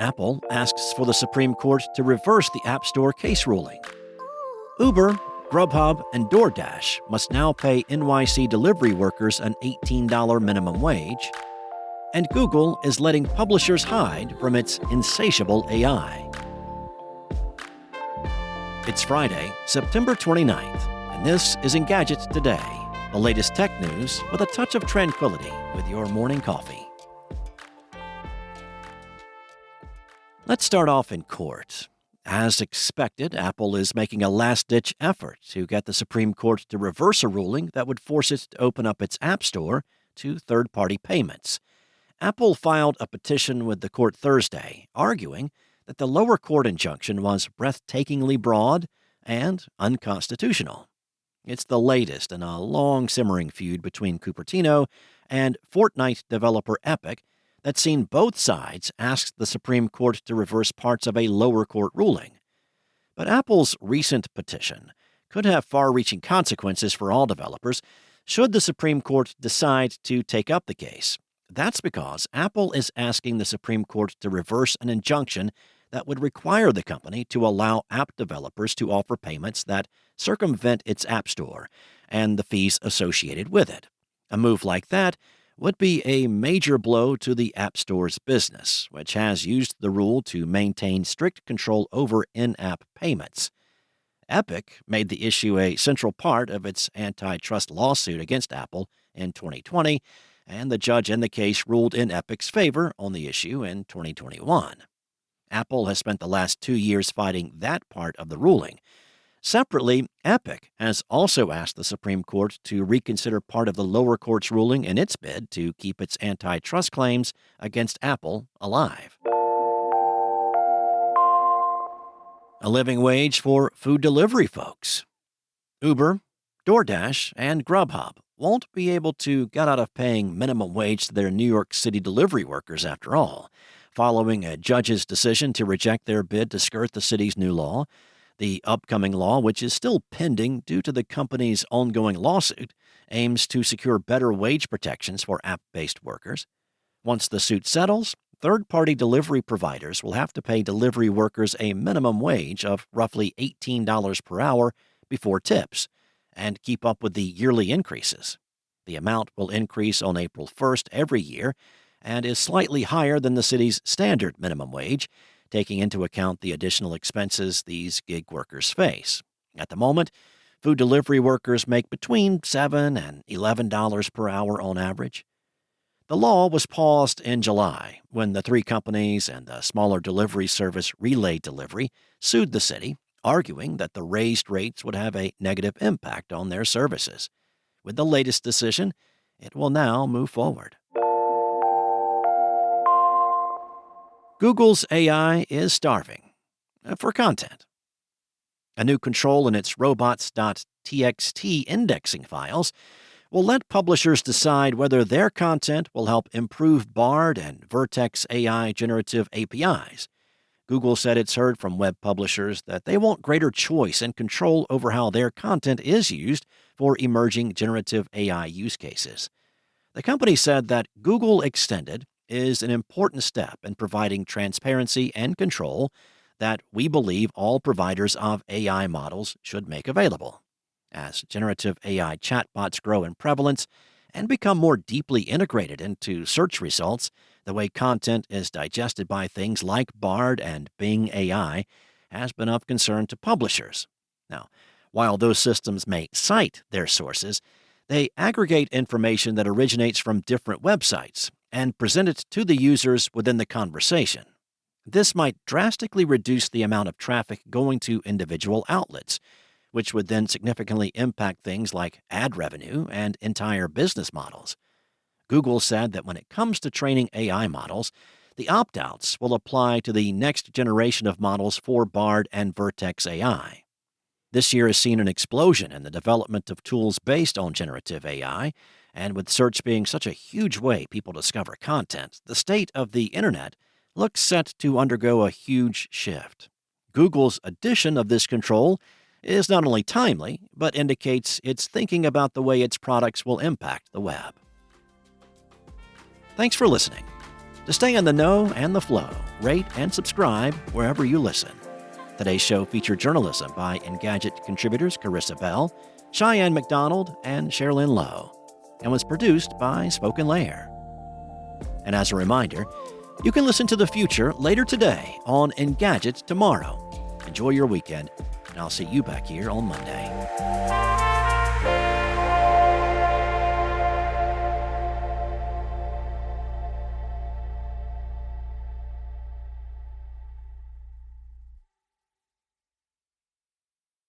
Apple asks for the Supreme Court to reverse the App Store case ruling. Uber, Grubhub, and DoorDash must now pay NYC delivery workers an $18 minimum wage. And Google is letting publishers hide from its insatiable AI. It's Friday, September 29th, and this is Engadget Today, the latest tech news with a touch of tranquility with your morning coffee. Let's start off in court. As expected, Apple is making a last-ditch effort to get the Supreme Court to reverse a ruling that would force it to open up its App Store to third-party payments. Apple filed a petition with the court Thursday, arguing that the lower court injunction was breathtakingly broad and unconstitutional. It's the latest in a long simmering feud between Cupertino and Fortnite developer Epic that's seen both sides ask the Supreme Court to reverse parts of a lower court ruling. But Apple's recent petition could have far-reaching consequences for all developers should the Supreme Court decide to take up the case. That's because Apple is asking the Supreme Court to reverse an injunction that would require the company to allow app developers to offer payments that circumvent its App Store and the fees associated with it. A move like that would be a major blow to the App Store's business, which has used the rule to maintain strict control over in-app payments. Epic made the issue a central part of its antitrust lawsuit against Apple in 2020, and the judge in the case ruled in Epic's favor on the issue in 2021. Apple has spent the last 2 years fighting that part of the ruling. Separately, Epic has also asked the Supreme Court to reconsider part of the lower court's ruling in its bid to keep its antitrust claims against Apple alive. A living wage for food delivery folks. Uber, DoorDash, and Grubhub won't be able to get out of paying minimum wage to their New York City delivery workers after all, following a judge's decision to reject their bid to skirt the city's new law. The upcoming law, which is still pending due to the company's ongoing lawsuit, aims to secure better wage protections for app-based workers. Once the suit settles, third-party delivery providers will have to pay delivery workers a minimum wage of roughly $18 per hour before tips, and keep up with the yearly increases. The amount will increase on April 1st every year and is slightly higher than the city's standard minimum wage, taking into account the additional expenses these gig workers face. At the moment, food delivery workers make between $7 and $11 per hour on average. The law was paused in July when the three companies and the smaller delivery service Relay Delivery sued the city, arguing that the raised rates would have a negative impact on their services. With the latest decision, it will now move forward. Google's AI is starving for content. A new control in its robots.txt indexing files will let publishers decide whether their content will help improve Bard and Vertex AI generative APIs. Google said it's heard from web publishers that they want greater choice and control over how their content is used for emerging generative AI use cases. The company said that Google Extended is an important step in providing transparency and control that we believe all providers of AI models should make available. As generative AI chatbots grow in prevalence and become more deeply integrated into search results, the way content is digested by things like Bard and Bing AI has been of concern to publishers. Now, while those systems may cite their sources, they aggregate information that originates from different websites and present it to the users within the conversation. This might drastically reduce the amount of traffic going to individual outlets, which would then significantly impact things like ad revenue and entire business models. Google said that when it comes to training AI models, the opt-outs will apply to the next generation of models for Bard and Vertex AI. This year has seen an explosion in the development of tools based on generative AI, and with search being such a huge way people discover content, the state of the internet looks set to undergo a huge shift. Google's addition of this control is not only timely, but indicates it's thinking about the way its products will impact the web. Thanks for listening. To stay in the know and the flow, rate and subscribe wherever you listen. Today's show featured journalism by Engadget contributors Carissa Bell, Cheyenne McDonald, and Sherilyn Lowe, and was produced by Spoken Layer. And as a reminder, you can listen to The Future later today on Engadget tomorrow. Enjoy your weekend, and I'll see you back here on Monday.